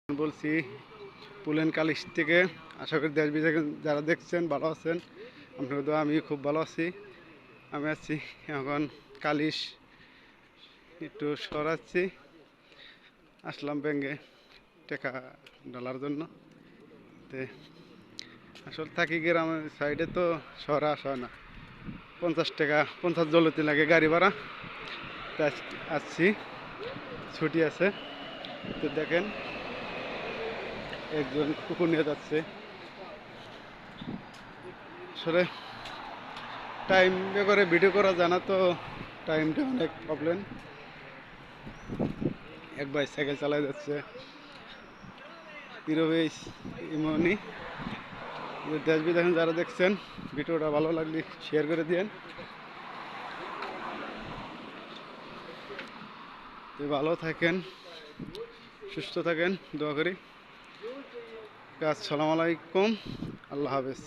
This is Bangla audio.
বলছি পুলেন কালিশ থেকে। আশা করি দেশ বিদেশে যারা দেখছেন ভালো আছেন। আপনাদের তো আমি খুব ভালো আছি। আমি আছি এখন কালিশ একটু সরাচ্ছি, আসলাম ব্যাঙ্গে টাকা ডলার জন্য। তে আসলে থাকি গ্রামের সাইডে, তো শহরে আসা হয় না। 50 টাকা 50 জলতি লাগে গাড়ি ভাড়া। তাই আসছি, ছুটি আছে। তো দেখেন একজন কুকুর নিয়ে যাচ্ছে। আসলে টাইম বের করে ভিডিও করা জানা, তো টাইমটা অনেক প্রবলেম। এক ভাই সাইকেল চালায় যাচ্ছে, হিরো ইমনি। দেশ বিদেশে যারা দেখছেন ভিডিওটা ভালো লাগলে শেয়ার করে দিয়েন। তো ভালো থাকেন, সুস্থ থাকেন, দোয়া করি। আসসালামু আলাইকুম, আল্লাহ হাফেজ।